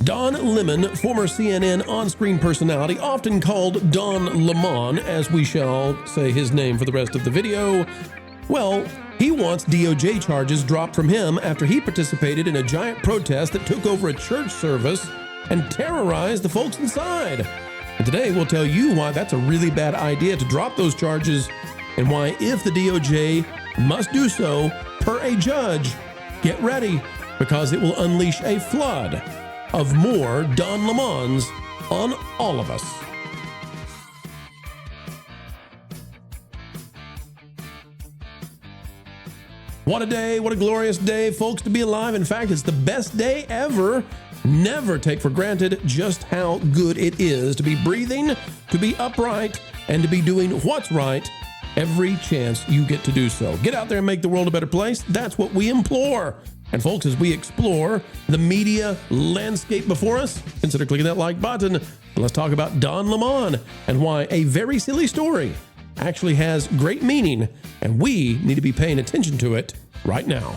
Don Lemon, former CNN on-screen personality, often called Don Lemon, as we shall say his name for the rest of the video, well, he wants DOJ charges dropped from him after he participated in a giant protest that took over a church service and terrorized the folks inside. And today we'll tell you why that's a really bad idea to drop those charges, and why, if the DOJ must do so per a judge, get ready, because it will unleash a flood of more Don Lemons on all of us. What a day, what a glorious day, folks, to be alive. In fact, it's the best day ever. Never take for granted just how good it is to be breathing, to be upright, and to be doing what's right every chance you get to do so. Get out there and make the world a better place. That's what we implore. And folks, as we explore the media landscape before us, consider clicking that like button. And let's talk about Don Lemon and why a very silly story actually has great meaning, and we need to be paying attention to it right now.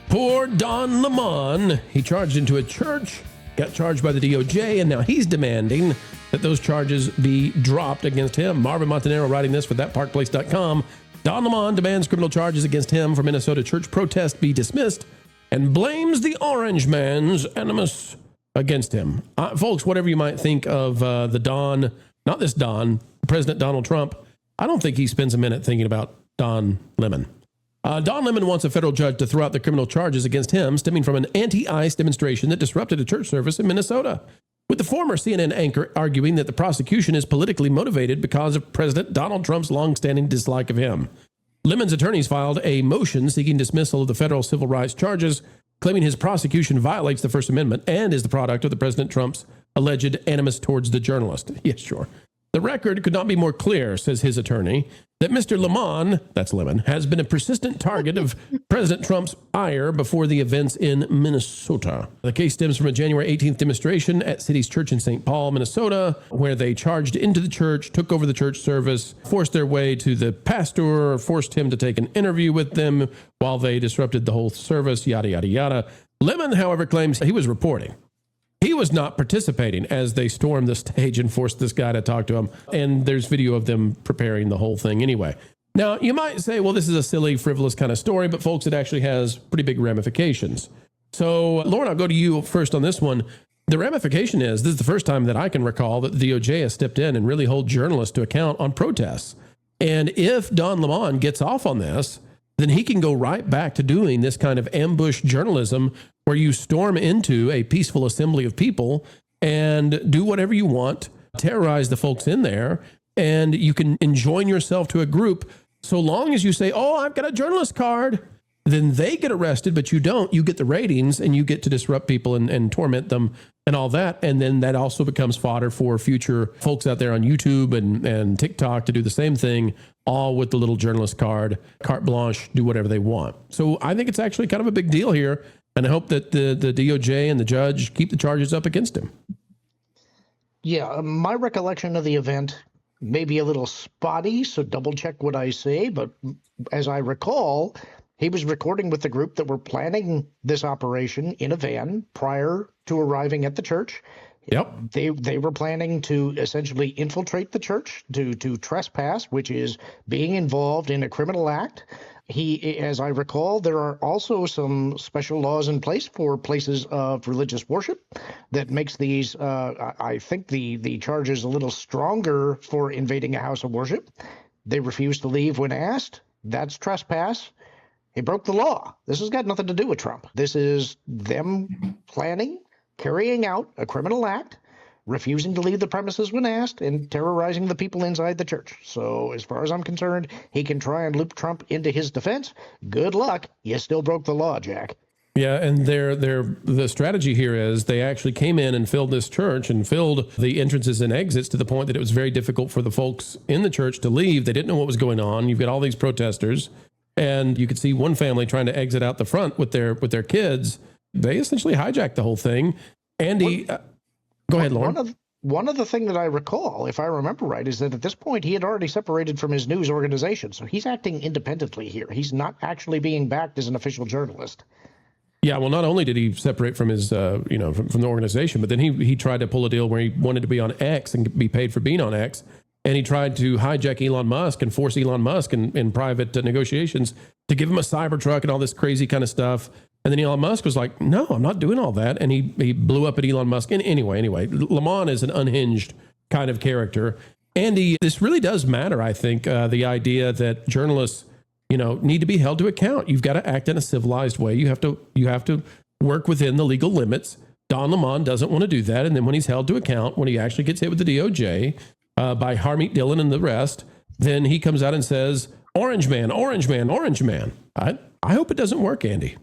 Poor Don Lemon. He charged into a church, got charged by the DOJ, and now he's demanding that those charges be dropped against him. Marvin Montanaro writing this for thatparkplace.com. Don Lemon demands criminal charges against him for Minnesota church protest be dismissed and blames the Orange Man's animus against him. Folks, whatever you might think of the Don, not this Don, President Donald Trump, I don't think he spends a minute thinking about Don Lemon. Don Lemon wants a federal judge to throw out the criminal charges against him stemming from an anti-ICE demonstration that disrupted a church service in Minnesota, with the former CNN anchor arguing that the prosecution is politically motivated because of President Donald Trump's longstanding dislike of him. Lemon's attorneys filed a motion seeking dismissal of the federal civil rights charges, claiming his prosecution violates the First Amendment and is the product of the President Trump's alleged animus towards the journalist. Yes, sure. The record could not be more clear, says his attorney, that Mr. Lemon, that's Lemon, has been a persistent target of President Trump's ire before the events in Minnesota. The case stems from a January 18th demonstration at City's Church in St. Paul, Minnesota, where they charged into the church, took over the church service, forced their way to the pastor, forced him to take an interview with them while they disrupted the whole service, yada, yada, yada. Lemon, however, claims he was reporting. He was not participating as they stormed the stage and forced this guy to talk to him. And there's video of them preparing the whole thing anyway. Now, you might say, well, this is a silly, frivolous kind of story, but folks, it actually has pretty big ramifications. So, Lauren, I'll go to you first on this one. The ramification is, this is the first time that I can recall that the DOJ has stepped in and really hold journalists to account on protests. And if Don Lemon gets off on this, then he can go right back to doing this kind of ambush journalism where you storm into a peaceful assembly of people and do whatever you want, terrorize the folks in there, and you can enjoin yourself to a group so long as you say, oh, I've got a journalist card. Then they get arrested, but you don't. You get the ratings and you get to disrupt people and torment them and all that. And then that also becomes fodder for future folks out there on YouTube and TikTok to do the same thing, all with the little journalist card, carte blanche, do whatever they want. So I think it's actually kind of a big deal here. And I hope that the DOJ and the judge keep the charges up against him. Yeah, my recollection of the event may be a little spotty, so double check what I say. But as I recall, he was recording with the group that were planning this operation in a van prior to arriving at the church. Yep. They were planning to essentially infiltrate the church, to trespass, which is being involved in a criminal act. As I recall, there are also some special laws in place for places of religious worship that makes these, I think, the charges a little stronger for invading a house of worship. They refused to leave when asked. That's trespass. He broke the law. This has got nothing to do with Trump. This is them planning, carrying out a criminal act, refusing to leave the premises when asked, and terrorizing the people inside the church. So as far as I'm concerned, he can try and loop Trump into his defense. Good luck. You still broke the law, Jack. Yeah, and the strategy here is they actually came in and filled this church and filled the entrances and exits to the point that it was very difficult for the folks in the church to leave. They didn't know what was going on. You've got all these protesters, and you could see one family trying to exit out the front with their kids. They essentially hijacked the whole thing. Andy, go ahead, Lauren. One of the things that I recall, if I remember right, is that at this point he had already separated from his news organization. So he's acting independently here. He's not actually being backed as an official journalist. Yeah, well, not only did he separate from his, from the organization, but then he tried to pull a deal where he wanted to be on X and be paid for being on X. And he tried to hijack Elon Musk and force Elon Musk in private negotiations to give him a Cybertruck and all this crazy kind of stuff. And then Elon Musk was like, no, I'm not doing all that. And he blew up at Elon Musk. And anyway, Lamont is an unhinged kind of character. Andy, this really does matter, I think, the idea that journalists, need to be held to account. You've got to act in a civilized way. You have to work within the legal limits. Don Lemon doesn't want to do that. And then when he's held to account, when he actually gets hit with the DOJ by Harmeet Dillon and the rest, then he comes out and says, Orange man, Orange man, Orange man. I hope it doesn't work, Andy.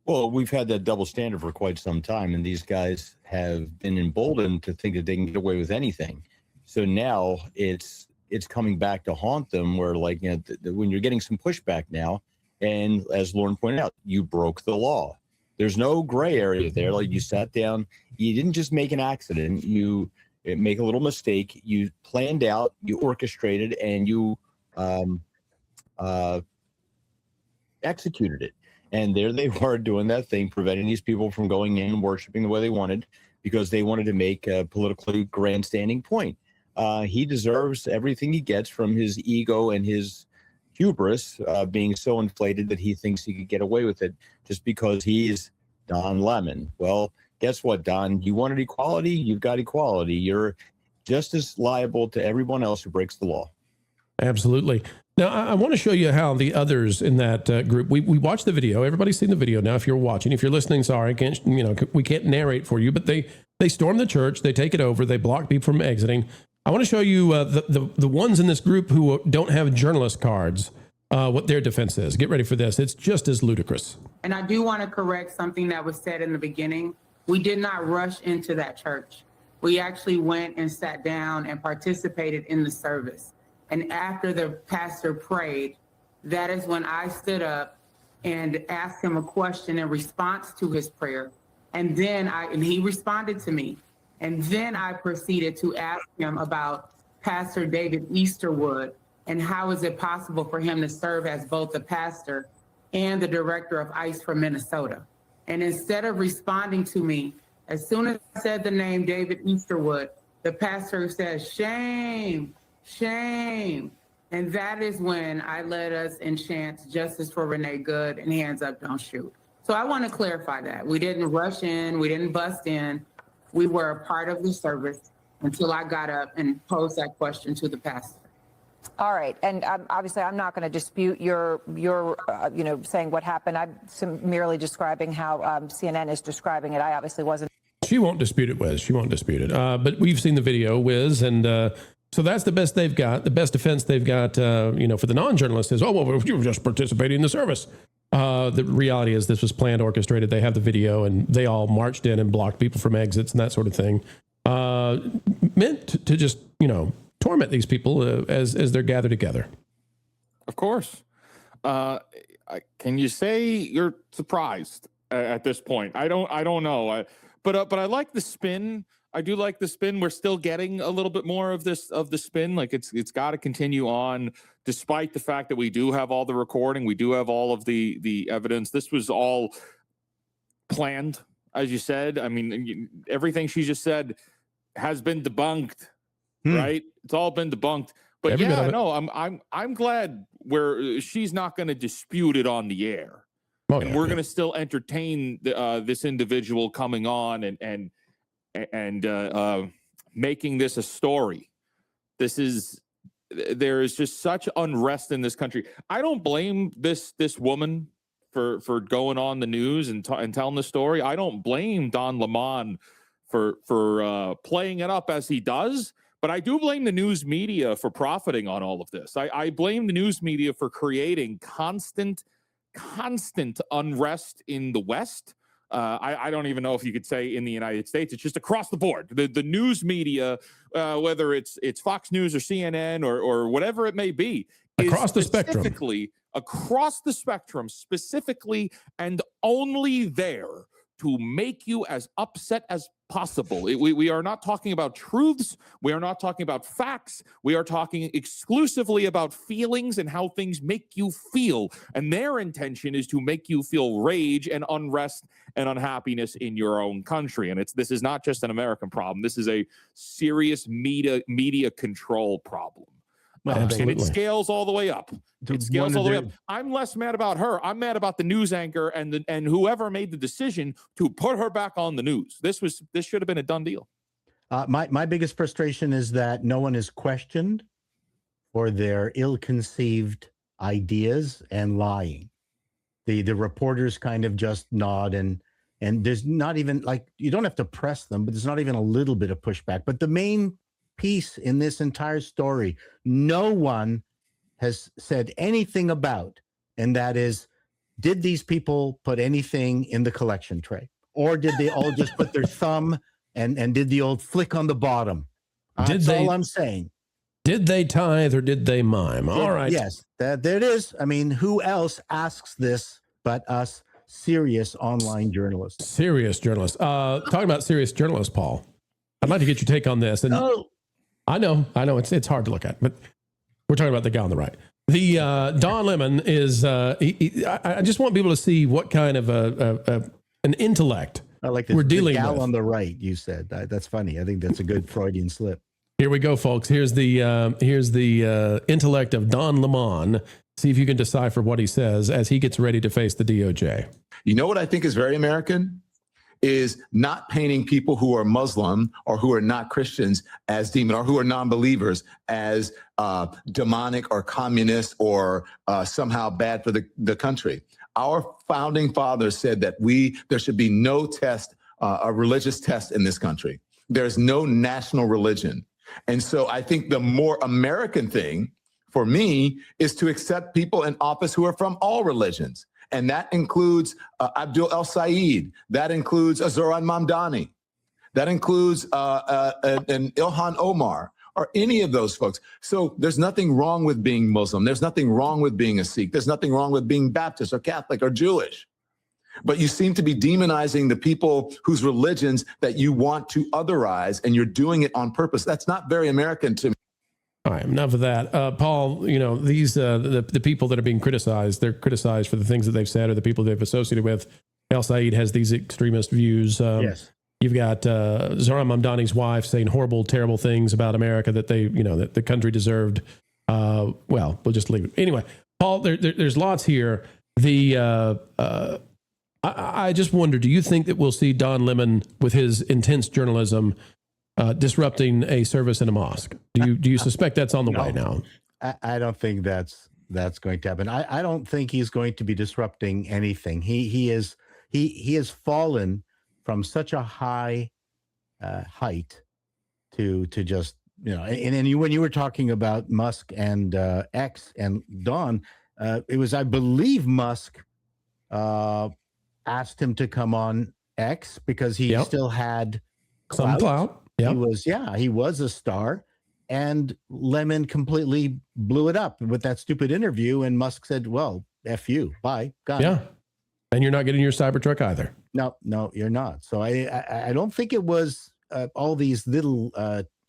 Well, we've had that double standard for quite some time, and these guys have been emboldened to think that they can get away with anything. So now it's coming back to haunt them, where when you're getting some pushback now, and as Lauren pointed out, you broke the law. There's no gray area there. Like, you sat down, you didn't just make an accident, you make a little mistake, you planned out, you orchestrated, and you executed it. And there they were doing that thing, preventing these people from going in and worshiping the way they wanted, because they wanted to make a politically grandstanding point. He deserves everything he gets from his ego and his hubris, being so inflated that he thinks he could get away with it just because he's Don Lemon. Well, guess what, Don? You wanted equality? You've got equality. You're just as liable to everyone else who breaks the law. Absolutely. Now, I want to show you how the others in that group, we watched the video. Everybody's seen the video now. If you're watching, if you're listening, sorry, we can't narrate for you, but they storm the church, they take it over, they block people from exiting. I want to show you the ones in this group who don't have journalist cards, what their defense is. Get ready for this. It's just as ludicrous. And I do want to correct something that was said in the beginning. We did not rush into that church. We actually went and sat down and participated in the service. And after the pastor prayed, that is when I stood up and asked him a question in response to his prayer. And then he responded to me. And then I proceeded to ask him about Pastor David Easterwood and how is it possible for him to serve as both the pastor and the director of ICE for Minnesota. And instead of responding to me, as soon as I said the name David Easterwood, the pastor says, shame, shame. And that is when I led us in chants, justice for Renee Good and hands up, don't shoot. So I want to clarify that. We didn't rush in, we didn't bust in. We were a part of the service until I got up and posed that question to the pastor. All right. And obviously, I'm not going to dispute your saying what happened. I'm merely describing how CNN is describing it. I obviously wasn't. She won't dispute it, Wiz. She won't dispute it. But we've seen the video, Wiz, and so that's the best they've got. The best defense they've got, for the non-journalists is, oh, well, you were just participating in the service. The reality is this was planned, orchestrated. They have the video, and they all marched in and blocked people from exits and that sort of thing. Meant to just, torment these people as they're gathered together. Of course. Can you say you're surprised at this point? I don't know. But I like the spin. I do like the spin. We're still getting a little bit more of the spin. Like it's got to continue on, despite the fact that we do have all the recording, we do have all of the evidence. This was all planned, as you said. I mean, everything she just said has been debunked, right? It's all been debunked. But I'm glad she's not going to dispute it on the air, and we're going to still entertain this individual coming on and making this a story. There is just such unrest in this country. I don't blame this woman for going on the news and telling the story. I don't blame Don Lemon for playing it up as he does, but I do blame the news media for profiting on all of this. I blame the news media for creating constant unrest in the West. I don't even know if you could say in the United States. It's just across the board. The news media, whether it's Fox News or CNN or whatever it may be, across the spectrum, specifically and only there to make you as upset as possible. We are not talking about truths. We are not talking about facts. We are talking exclusively about feelings and how things make you feel. And their intention is to make you feel rage and unrest and unhappiness in your own country. And this is not just an American problem. This is a serious media control problem. And it scales all the way up. It scales all the way up. I'm less mad about her. I'm mad about the news anchor and whoever made the decision to put her back on the news. This should have been a done deal. My biggest frustration is that no one is questioned for their ill-conceived ideas and lying. The reporters kind of just nod and there's not even, like, you don't have to press them, but there's not even a little bit of pushback. But the main piece in this entire story, no one has said anything about, and that is, did these people put anything in the collection tray, or did they all just put their thumb and did the old flick on the bottom? That's all I'm saying. Did they tithe or did they mime? All right. Yes, there it is. I mean, who else asks this but us serious online journalists? Serious journalists. Talking about serious journalists, Paul, I'd like to get your take on this. And I know it's hard to look at, but we're talking about the guy on the right. The Don Lemon is. I just want people to see what kind of an intellect we're dealing with. On the right, you said that's funny. I think that's a good Freudian slip. Here we go, folks. Here's the intellect of Don Lemon. See if you can decipher what he says as he gets ready to face the DOJ. You know what I think is very American? Is not painting people who are Muslim or who are not Christians as demon, or who are non-believers as demonic or communist or somehow bad for the country. Our founding fathers said that there should be no test, a religious test in this country. There's no national religion. And so I think the more American thing for me is to accept people in office who are from all religions. And that includes Abdul El Sayed. That includes Zoran Mamdani. That includes an Ilhan Omar, or any of those folks. So there's nothing wrong with being Muslim. There's nothing wrong with being a Sikh. There's nothing wrong with being Baptist or Catholic or Jewish. But you seem to be demonizing the people whose religions that you want to otherize, and you're doing it on purpose. That's not very American to me. All right, enough of that. Paul, you know, these the people that are being criticized, they're criticized for the things that they've said or the people they've associated with. El Sayed has these extremist views. Yes. You've got Zoran Mamdani's wife saying horrible, terrible things about America that that the country deserved. Well, we'll just leave it. Anyway, Paul, there's lots here. I just wonder, do you think that we'll see Don Lemon with his intense journalism disrupting a service in a mosque? Do you suspect that's on the way now? I don't think that's going to happen. I don't think he's going to be disrupting anything. He has fallen from such a high height to just, and when you were talking about Musk and X and Don, it was, I believe, Musk asked him to come on X because he still had some clout. Yep. He was a star, and Lemon completely blew it up with that stupid interview. And Musk said, "Well, F you, bye, got it." And you're not getting your Cybertruck either. No, you're not. So I don't think it was all these little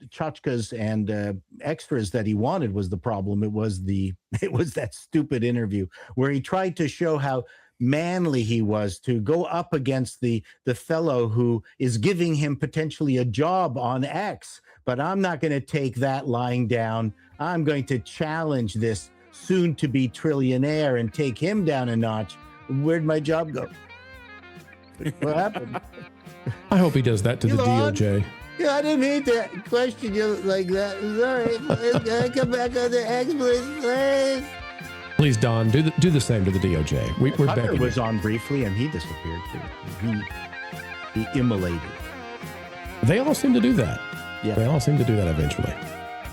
tchotchkes and extras that he wanted was the problem. It was that stupid interview where he tried to show how manly he was to go up against the fellow who is giving him potentially a job on X. But I'm not going to take that lying down. I'm going to challenge this soon-to-be trillionaire and take him down a notch. Where'd my job go? What happened? I hope he does that to the DOJ. Yeah, I didn't mean to question you like that. Sorry. Can I come back on the X, please? Please, Don, do the same to the DOJ. We're Tucker begging. Was on briefly, and he disappeared too. He immolated. They all seem to do that. Yeah, they all seem to do that eventually.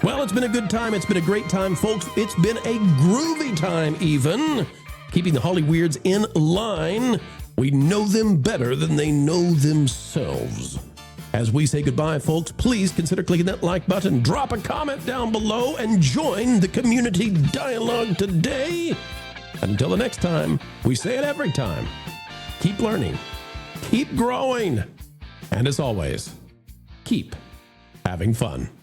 Well, it's been a good time. It's been a great time, folks. It's been a groovy time, even keeping the Holly Weirds in line. We know them better than they know themselves. As we say goodbye, folks, please consider clicking that like button, drop a comment down below, and join the community dialogue today. Until the next time, we say it every time. Keep learning, keep growing, and as always, keep having fun.